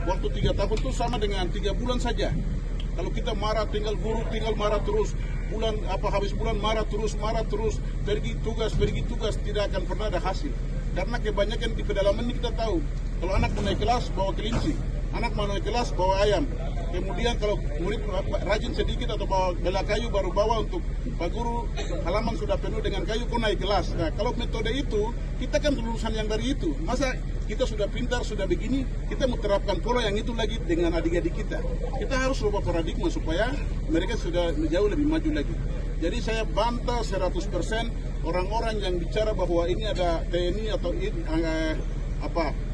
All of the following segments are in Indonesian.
waktu 3 tahun itu sama dengan 3 bulan saja. Kalau kita marah, tinggal guru, tinggal marah terus. Habis bulan marah terus, pergi tugas, tidak akan pernah ada hasil. Karena kebanyakan di pedalaman ini kita tahu, kalau anak mau naik kelas bawa kelinci, anak mau naik kelas bawa ayam. Kemudian kalau murid rajin sedikit atau bawa bela kayu baru bawa untuk Pak Guru, halaman sudah penuh dengan kayu, kok naik kelas. Nah, kalau metode itu, kita kan lulusan yang dari itu. Masa kita sudah pintar, sudah begini, kita mau terapkan pola yang itu lagi dengan adik-adik kita. Kita harus rubah paradigma supaya mereka sudah jauh lebih maju lagi. Jadi saya bantah 100% orang-orang yang bicara bahwa ini ada TNI atau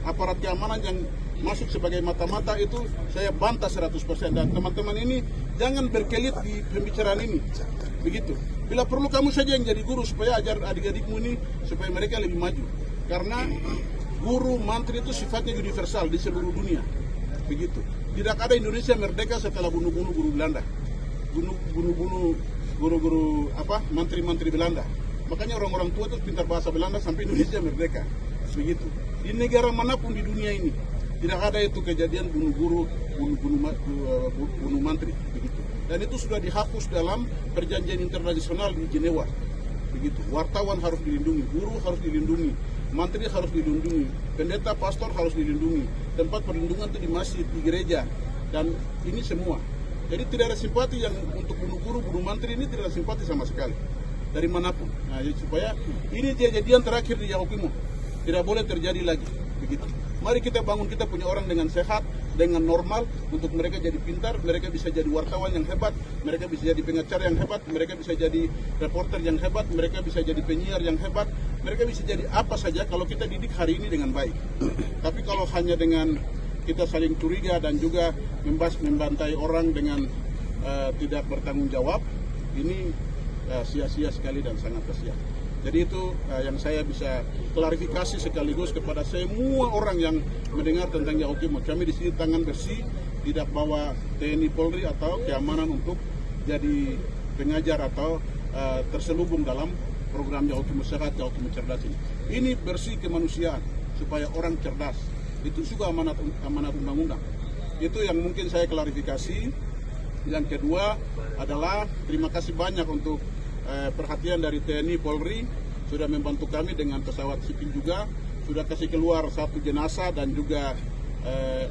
aparat keamanan yang masuk sebagai mata-mata, itu saya bantah 100%. Dan teman-teman ini jangan berkelit di pembicaraan ini. Begitu. Bila perlu kamu saja yang jadi guru supaya ajar adik-adikmu ini supaya mereka lebih maju. Karena guru mantri itu sifatnya universal di seluruh dunia. Begitu. Tidak ada Indonesia merdeka setelah bunuh-bunuh guru Belanda. Bunuh-bunuh guru-guru mantri-mantri Belanda. Makanya orang-orang tua itu pintar bahasa Belanda sampai Indonesia merdeka. Begitu. Di negara manapun di dunia ini tidak ada itu kejadian bunuh guru, bunuh mantri, begitu. Dan itu sudah dihapus dalam perjanjian internasional di Jenewa. Begitu. Wartawan harus dilindungi, guru harus dilindungi, mantri harus dilindungi, pendeta, pastor harus dilindungi. Tempat perlindungan itu di masjid, di gereja, dan ini semua. Jadi tidak ada simpati yang untuk bunuh guru, bunuh mantri, ini tidak ada simpati sama sekali dari manapun. Nah, jadi supaya ini kejadian terakhir di Yahukimo tidak boleh terjadi lagi. Begitu. Mari kita bangun, kita punya orang dengan sehat, dengan normal, untuk mereka jadi pintar, mereka bisa jadi wartawan yang hebat, mereka bisa jadi pengacara yang hebat, mereka bisa jadi reporter yang hebat, mereka bisa jadi penyiar yang hebat, mereka bisa jadi apa saja kalau kita didik hari ini dengan baik. Tapi kalau hanya dengan kita saling curiga dan juga membantai orang dengan tidak bertanggung jawab, ini sia-sia sekali dan sangat kasihan. Jadi itu yang saya bisa klarifikasi sekaligus kepada semua orang yang mendengar tentang Yahukimo. Kami di sini tangan bersih, tidak bawa TNI Polri atau keamanan untuk jadi pengajar atau terselubung dalam program Yahukimo Sehat, Yahukimo Cerdas ini. Ini bersih kemanusiaan supaya orang cerdas. Itu juga amanat undang-undang. Itu yang mungkin saya klarifikasi. Yang kedua adalah terima kasih banyak untuk perhatian dari TNI Polri, sudah membantu kami dengan pesawat sipil juga, sudah kasih keluar 1 jenazah dan juga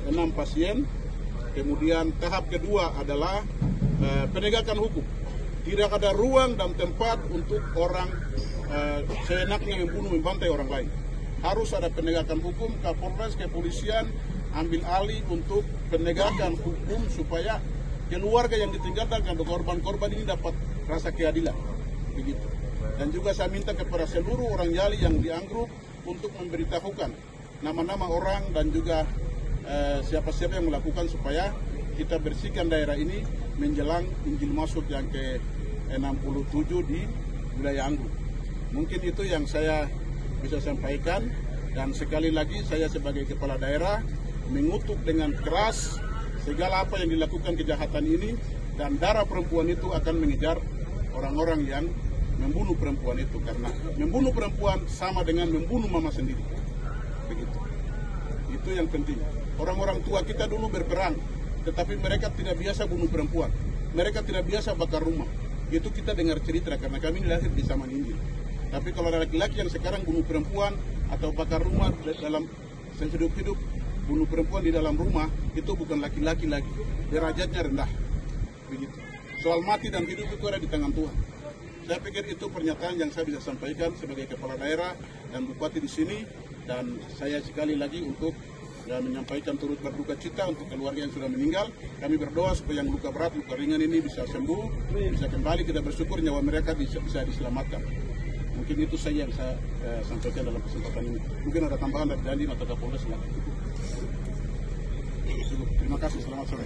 6 pasien. Kemudian tahap kedua adalah penegakan hukum. Tidak ada ruang dan tempat untuk orang seenaknya membunuh, membantai orang lain. Harus ada penegakan hukum. Kapolres, kepolisian ambil alih untuk penegakan hukum supaya keluarga yang ditinggalkan korban-korban ini dapat rasa keadilan. Begitu. Dan juga saya minta kepada seluruh orang Yali yang di Anggruk untuk memberitahukan nama-nama orang dan juga siapa-siapa yang melakukan supaya kita bersihkan daerah ini menjelang Injil Masuk yang ke-67 di wilayah Anggruk. Mungkin itu yang saya bisa sampaikan, dan sekali lagi saya sebagai kepala daerah mengutuk dengan keras segala apa yang dilakukan kejahatan ini, dan darah perempuan itu akan mengejar orang-orang yang membunuh perempuan itu, karena membunuh perempuan sama dengan membunuh mama sendiri. Begitu. Itu yang penting. Orang-orang tua kita dulu berperang, tetapi mereka tidak biasa bunuh perempuan. Mereka tidak biasa bakar rumah. Itu kita dengar cerita karena kami lahir di zaman Injil. Tapi kalau ada laki-laki yang sekarang bunuh perempuan atau bakar rumah dalam hidup-hidup, bunuh perempuan di dalam rumah, itu bukan laki-laki lagi. Derajatnya rendah. Begitu. Soal mati dan hidup itu ada di tangan Tuhan. Saya pikir itu pernyataan yang saya bisa sampaikan sebagai kepala daerah dan bupati di sini, dan saya sekali lagi untuk menyampaikan turut berduka cita untuk keluarga yang sudah meninggal. Kami berdoa supaya yang luka berat, luka ringan ini bisa sembuh, bisa kembali. Kita bersyukur nyawa mereka bisa diselamatkan. Mungkin itu saja yang saya sampaikan dalam kesempatan ini. Mungkin ada tambahan dari Dandim atau Kapolres. Terima kasih, selamat sore.